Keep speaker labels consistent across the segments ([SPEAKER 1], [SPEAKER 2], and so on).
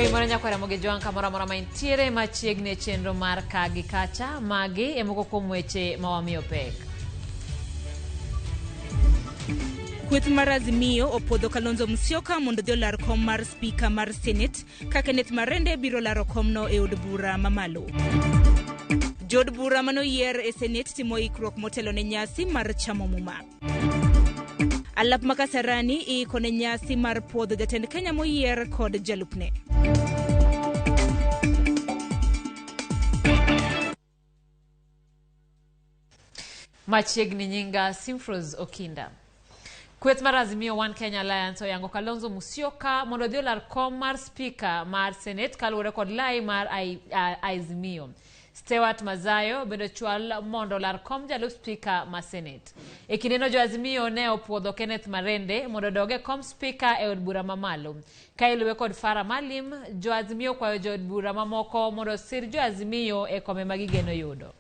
[SPEAKER 1] Limoranya kwa Ramogi kamora mora maintiere machiegni chenro mar kagi kacha magi emoko kuom weche mawamiyo pek.
[SPEAKER 2] Kweth mar Azimio opodho Kalonzo Musyoka mondo odhi olar kom mar spika mar Senate ka Kenneth Marende biro laro komno e od bura mamalo. Jod bura manoyier e Senate timo ikruok motelo ne nyasi mar chamo muma. Alap Makasarani ikone nyasi mar podho jatend Kenya moyier kod jalupne.
[SPEAKER 1] Machiegni nyinga Simfros Okinda. Kweth mar Azimio One Kenya Alliance oyango Kalonzo Musyoka mondo odhi olar kom mar spika mar Senate kaluwore kod lai mar Azimio. Stewart Mazayo bedo chwal mondo lar kom jalup spika ma Senate. E kindeno jo Azimio ne opuodho Kenneth Marende mondo doge kom spika e od bura mamalo. Ka iluwe kod Farah Malim, jo Azimio kwayo jo od bura mamoko mondo sir jo Azimio e kome magigeno yudo.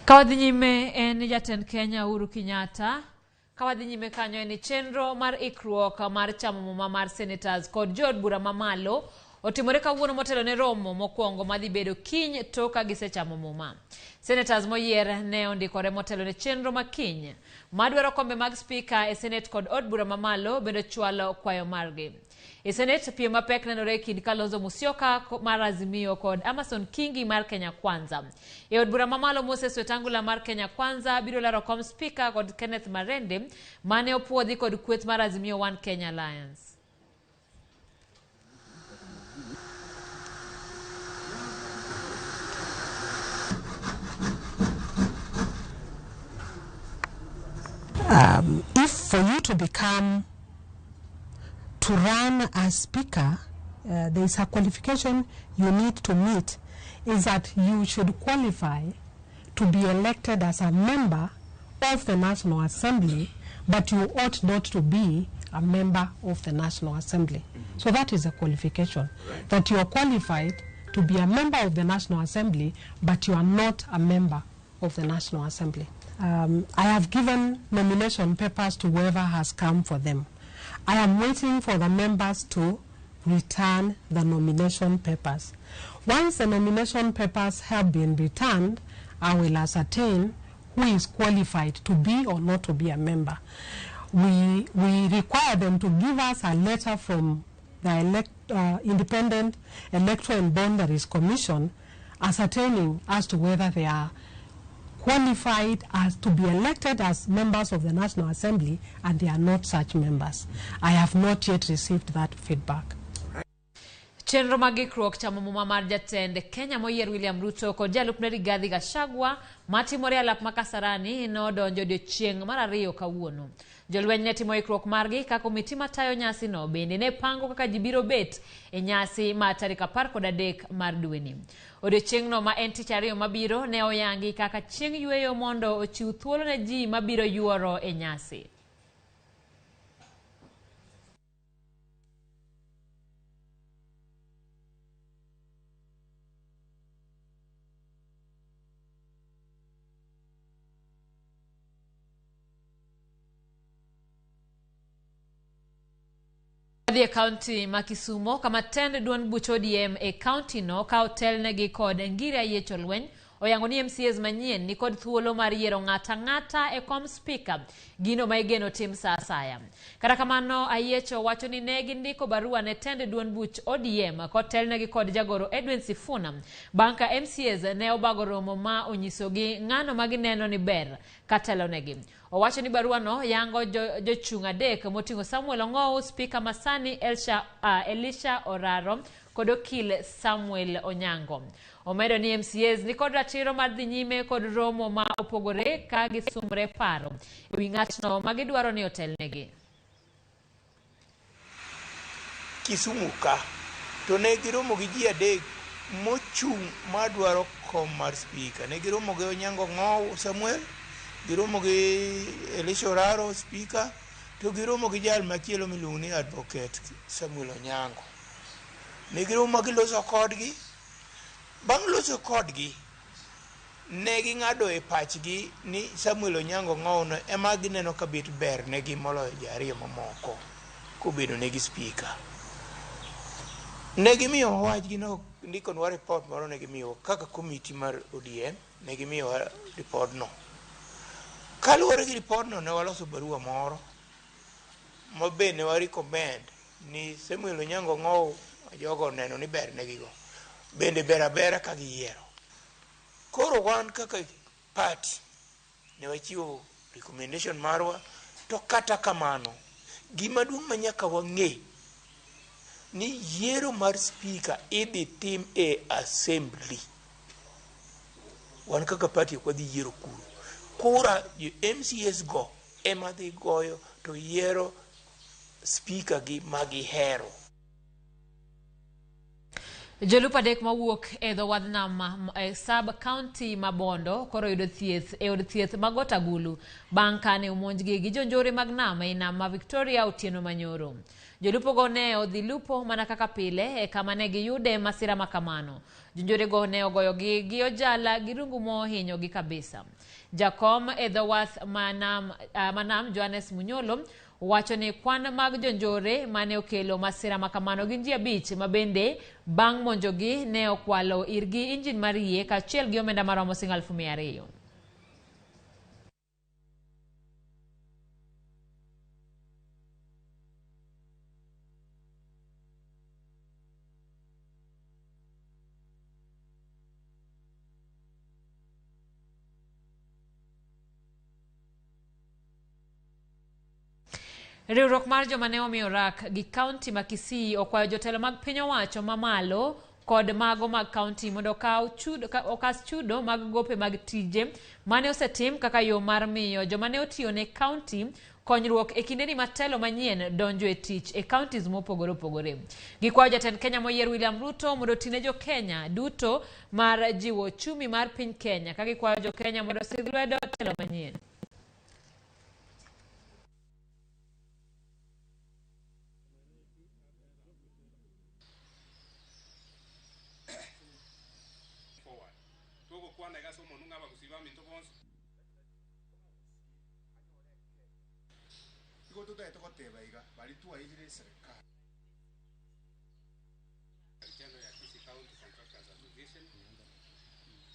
[SPEAKER 1] Kawadhi nyime en jatend Kenya Uhuru Kenyatta. Kawadhi nyime kanyo en chenro mar ikruok mar chamo muma mar senators kod jod bura mamalo otimore kawuono motelo ne romo mokwongo madhi bedo kiny toka gisechamo muma. Senators moyier ne ondikore motelo ne chenro makiny madwaro kombe mag spika e Senate kod od bura mamalo bedo chwalo kwayo margi. E Senate piem mapek nenore kind Kalonzo Musyoka mar Azimio kod Amason Kingi mar Kenya Kwanza. E od bura mamalo Moses Wetangula mar Kenya Kwanza biro laro kom spika kod Kenneth Marende mane opuodhi kod kweth mar Azimio One Kenya Alliance.
[SPEAKER 3] If for you to run as speaker, there is a qualification you need to meet, is that you should qualify to be elected as a member of the National Assembly, but you ought not to be a member of the National Assembly. So that is a qualification, that you are qualified to be a member of the National Assembly, but you are not a member of the National Assembly. I have given nomination papers to whoever has come for them. I am waiting for the members to return the nomination papers. Once the nomination papers have been returned, I will ascertain who is qualified to be or not to be a member. We require them to give us a letter from the Independent Electoral and Boundaries Commission ascertaining as to whether they are qualified as to be elected as members of the National Assembly, and they are not such members. I have not yet received that feedback.
[SPEAKER 1] Chenro magikruok chamo muma mar jatend Kenya moyier William Ruto kod jalupne Rigathi Gachagua matimore Alap Makasarani nodonjo odiechieng' mar ariyo kawuono. Jolweny ne timo ikruok margi ka komiti matayo nyasi no bende ne pango kaka jibiro bet e nyasi ma tarik 13 mar dweni. Odiechieng'no ma en tich ariyo mabiro ne oyangi kaka chieng' yweyo mondo ochiw thuolo ne ji mabiro yuoro e nyasi. The county Makisumo kama tend duon buch ODM e county no ka hotel negi kod ngira yecho lweny oyango ni MCAs manyien ni kod thuolo mar yiero ng'ata e kom speaker gino ma igeno tim sa asaya. Kata kamano ayecho wacho ni negi ndiko barua ne tend duon buch ODM kotel negi kod jagoro Edwin Sifuna banka MCAs ne obago romo ma onyisogi ng'ano magineno ni ber katelo negi. Owacho ni barua no yango jochung' adek moting'o Samuel Ong'ow, Speaker Masani Elisha Oraro kod okil Samuel Onyango. Omedo ni MCAs ni kod ratiro mar dhi nyime kod romo ma opogore ka gisumre paro ewi ng'atno ma gidwaro ni otelnegi.
[SPEAKER 4] Kisumu ka to ne giromo gi ji adek mochung' madwaro kom mar speaker. Ne giromo gi Onyango Ong'ow Samuel, giromo gi Elisha Oraro speaker, to giromo gi jal machielo miluongo ni advocate Samuel Onyango. Ne giromo giloso kodgi. Bang' loso kodgi, ne ging'ado e pachgi ni Samuel Onyango ng'owno ema gineno ka bit ber negi moloyo ji ariyo mamoko kobedo negi speaker. Ne gimiyo wachgi no, ndikonwa report moro ne gimiyo kaka komiti mar ODM, ne gimiyo report no. Kaluwore gi report no, ne waloso barua moro ma be ne wa recommend ni Samuel Onyango ng'ow jogo neno ni ber negigo bende bera ka giyiero. Koro wan kaka party ne wachiwo recommendation marwa, to kata kamano gima duong' ma nyaka wang'e ni yiero mar speaker idhi tim e assembly. Wan kaka party ok wadhi yiero kuro. Kura MCS go ema dhi goyo to yiero speaker gi magihero.
[SPEAKER 1] Jolup adek mawuok e dho wadh nam sub county Mabondo koro yudo thieth e od thieth mag Otagulu bang' kane omonjgi gi jonjore mag nam e nam ma Victoria otieno manyoro. Jolupo go ne odhi lupo mana kaka pile e kama ne giyude masira makamano. Jonjore go ne ogoyogi gi ojala gi rungu mohinyogi kabisa. Jakom e dho wath manam Johannes Munyolo wacho ni kwan mag jonjore mane okelo masira makamano gin ji 5 ma bende bang' monjogi ne okwalo irgi injin mar yie kaachiel gi omenda maromo $200,000. Riwruok mar joma ne omiyo rak gi kaunti ma Kisii okwayo jotelo mag piny owacho mamalo kod mago mag kaunti mondo okas chudo mag gope mag tije mane osetim kaka yo mar miyo joma ne otiyo ne kaunti konyruok e kindeni matelo manyien donjo e tich e counties mopogore opogore. Gikwayo jatend Kenya moyier William Ruto mondo otine jo Kenya duto mar jiwo chumi mar piny Kenya ka gikwayo jo Kenya mondo osidh lwedo telo manyien.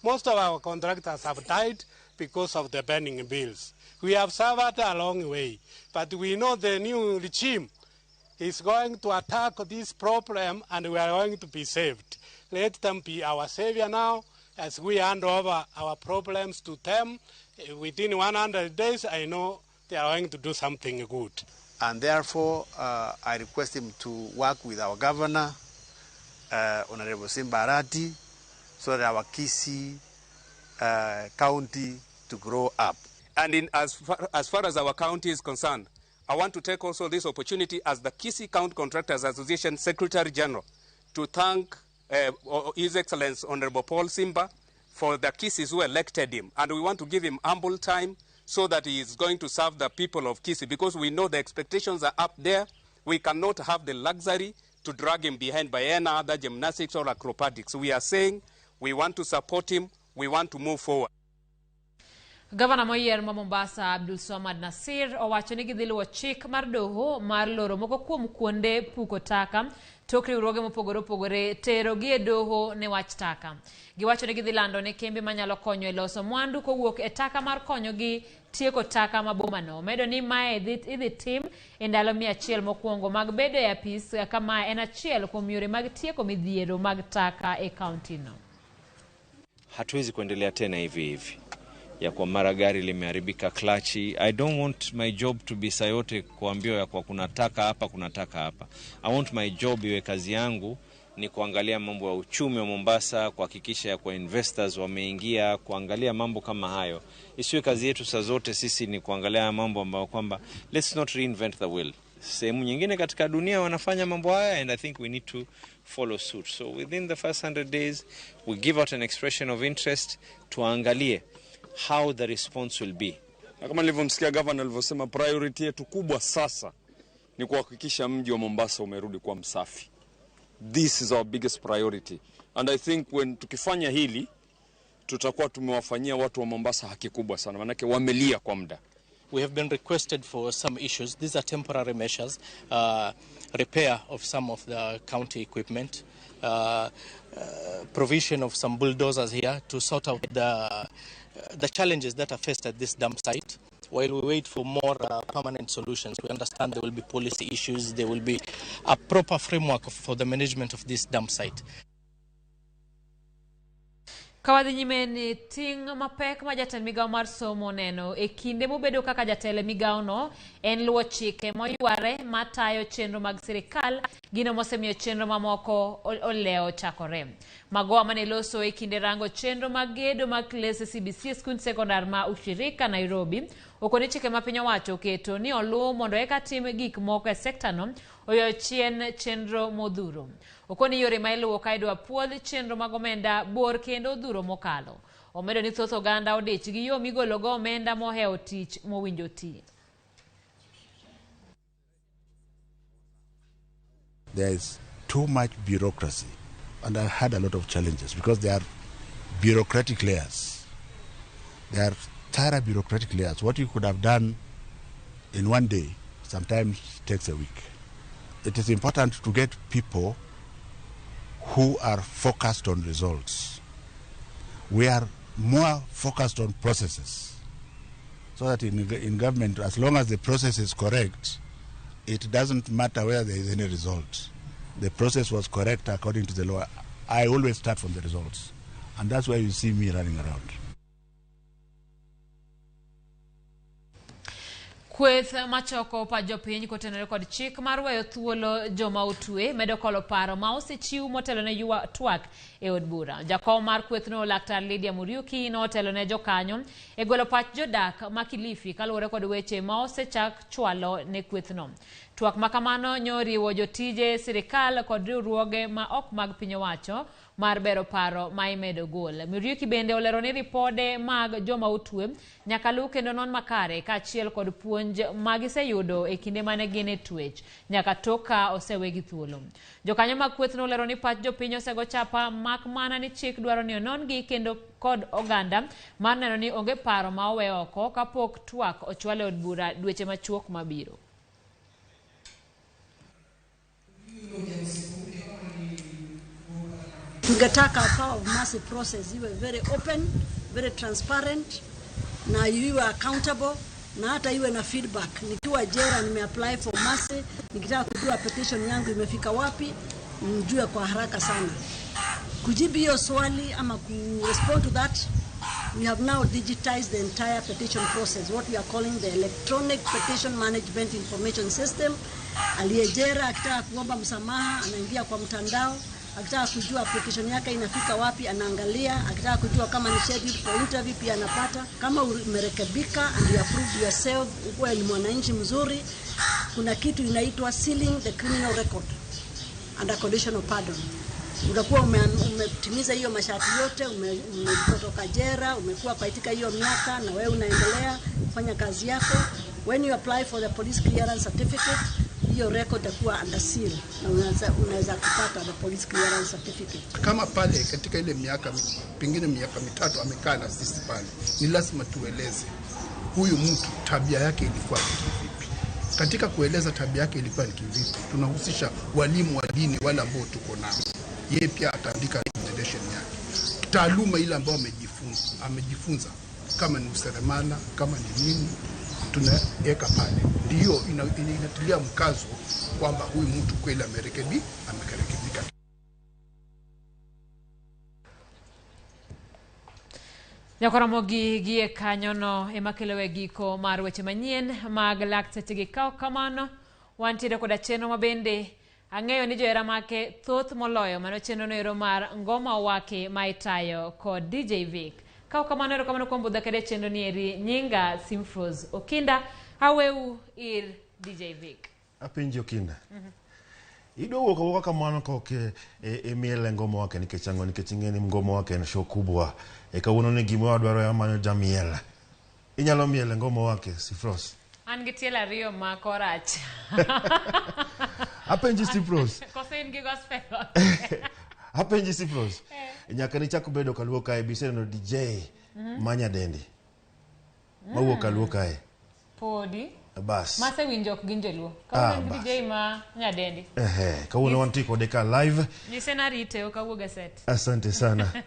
[SPEAKER 5] Most of our contractors have died because of the burning bills. We have suffered a long way, but we know the new regime is going to attack this problem and we are going to be saved. Let them be our savior now as we hand over our problems to them. Within 100 days, I know they are going to do something good.
[SPEAKER 6] And therefore, I request him to work with our governor, Honorable Simbarati, so that our Kisii county to grow up.
[SPEAKER 7] And as far as our county is concerned, I want to take also this opportunity as the Kisii County Contractors Association Secretary General to thank His Excellency Honorable Paul Simba for the Kisiis who elected him. And we want to give him ample time so that he is going to serve the people of Kisii, because we know the expectations are up there. We cannot have the luxury to drag him behind by any other gymnastics or acrobatics. We are saying we want to support him, we want to move forward.
[SPEAKER 1] Gavana moyier ma Mombasa Abdul Somad Nasir owacho ni gidhi luwo chik mar doho mar loro moko kuom kuonde puko taka tok riwruoge mopogore opogore tero gi e doho ne wach taka. Giwacho ni gidhi lando ne kembe manyalo konyo e loso mwandu kowuok e taka mar konyo gi tieko taka mabomano. Medo ni mae idhi tim e ndalo 100 mokwongo mag bedo e apis kama en achiel kuom yore mag tieko midhiero mag taka e kaunti no.
[SPEAKER 8] Hatuwezi kuendelea tena hivi ya kwa mara gari limeharibika klachi. I don't want my job to be sayote kuambiwa ya kwa kuna taka hapa. I want my job iwe kazi yangu ni kuangalia mambo ya uchumi wa Mombasa, kuhakikisha ya kwa investors wameingia, kuangalia mambo kama hayo. Isiwe kazi yetu saa zote sisi ni kuangalia mambo ambayo kwamba let's not reinvent the wheel. Sehemu nyingine katika dunia wanafanya mambo haya, and I think we need to follow suit. So within the first 100 days we give out an expression of interest, tuangalie how the response will be.
[SPEAKER 9] Kama nilivyomsikia governor alivyosema, priority yetu kubwa sasa ni kuhakikisha mji wa Mombasa umerudi kwa msafi. This is our biggest priority. And I think when tukifanya hili, tutakuwa tumewafanyia watu wa Mombasa haki kubwa sana, manake wamelia kwa muda.
[SPEAKER 10] We have been requested for some issues. These are temporary measures, repair of some of the county equipment, provision of some bulldozers here to sort out the challenges that are faced at this dump site. While we wait for more permanent solutions, we understand there will be policy issues, there will be a proper framework for the management of this dump site.
[SPEAKER 1] Kawadhi nyime ni ting mapek ma jatend migao mar somo neno e kinde mobedo kaka jatele migao no en luwo chike moyware matayo chenro mag sirikal gino mosemiyo chenro mamoko oleo chakore. Magoa mane loso e kinde rango chenro mag gedo mag klase CBC skund sekondar ma Ushirika Nairobi okone chike ma piny owacho keto ni oluwo mondo eka tim gik moko e sekta no oyo chien chenro modhuro. Okoni yore ma iluwo ka idwa puodh chenro mag omenda bor kendo odhuro mokalo. Omedo ni thoth oganda odich gi yo migolo go omenda moheo tich mowinjo ti.
[SPEAKER 11] There is too much bureaucracy, and I've had a lot of challenges because there are bureaucratic layers. There are thorough bureaucratic layers. What you could have done in one day sometimes takes a week. It is important to get people who are focused on results. We are more focused on processes, so that in government, as long as the process is correct, it doesn't matter whether there is any result. The process was correct according to the law. I always start from the results, and that's why you see me running around.
[SPEAKER 1] Kweth machoko pa jopiny kotenore kod chik mar weyo thuolo joma otwe medo kolo paro ma osechiw motelo ne ywa twak e od bura. Jakom mar kweth no Laktar Lydia Muriuki no otelo ne jokanyo e golo pach jodak ma Kilifi kaluwore kod weche ma osechak chwalo ne kweth no. Twak makamano nyoriwo jotije sirikal kod riwruoge ma ok mag piny owacho mar bero paro ma imedo gol. Muriuki bende olero ni ripode mag joma otwe nyaka luw kendo non makare kaachiel kod puonj magiseyudo e kinde mane gin e twech nyaka toka osewegi thuolo. Jokanyo mag kweth no olero ni pach jopiny osego chapa mak mana ni chik dwaro ni onongi kendo kod oganda mar neno ni onge paro ma owe oko kapok twak ochwale od bura dweche machuok mabiro.
[SPEAKER 12] Tungetaka power of mercy process iwe very open, very transparent, na iwe accountable, na hata iwe na feedback. Nikiwa jera nimeapply for mercy, nikitaka kujua petition yangu imefika wapi, nijue kwa haraka sana. Kujibu hiyo swali ama respond to that, we have now digitized the entire petition process, what we are calling the electronic petition management information system. Aliyejera akitaka kuomba msamaha anaingia kwa mtandao, akitaka kujua application yake inafika wapi anaangalia, akitaka kujua kama ni scheduled for interview pia anapata. Kama umerekebika and you approve yourself, uwe ni mwananchi mzuri, kuna kitu inaitwa sealing the criminal record under condition of pardon. Utakuwa umetimiza hiyo masharti yote, umetoka jera, umekuwa katika hiyo miaka na wewe unaendelea kufanya kazi yako. When you apply for the police clearance certificate, hiyo record itakuwa under seal na unaweza kupata the police clearance certificate.
[SPEAKER 13] Kama pale katika ile miaka pengine miaka mitatu amekaa na sisi pale, ni lazima tueleze huyu mtu tabia yake ilikuwa vipi. Katika kueleza tabia yake ilikuwa ni kivipi, tunahusisha walimu wa dini wala ambao tuko nao. Yeye pia ataandika recommendation yake. Taaluma ile ambayo amejifunza kama ni useremala, kama ni nini, tunaweka pale. Ndio inatilia mkazo kwamba huyu mtu kweli amerekebika.
[SPEAKER 1] Ramogi gie kanyono emakelewe giko mar weche manyien mag lakteche gi kao kamano wantiere koda chenro mabende ang'eyo ni johera make thoth moloyo mano chenro no mar ngoma wake maitayo kod DJ Vic. Kao kamano kamano kuom budho kede chenro ni eri nyinga Simfros Okinda haweu ir DJ Vic.
[SPEAKER 14] Apinji Okinda. Ido woka kamano koke miele ngoma wake nikech ang'o nikech ing'eni ngoma wake en show kubwa kawuono ni gimo adwaro ya manyo jamiel Inyalo miele ngoma wake Sifros.
[SPEAKER 1] An gitiela rio ma korach.
[SPEAKER 14] Apenji Sifros.
[SPEAKER 1] Kose in gi gospel.
[SPEAKER 14] Apenji Sifros. Nyaka ni chako bedo kaluo kae biseno DJ manya dendi. Mawuok kaluo kae.
[SPEAKER 1] Podi.
[SPEAKER 14] Bas.
[SPEAKER 1] Mase winjok ginjeluo. Kawuono DJ ma nyadendi.
[SPEAKER 14] Kawuono wantiko deka live.
[SPEAKER 1] Nisena rite okawuoga set.
[SPEAKER 14] Asante sana.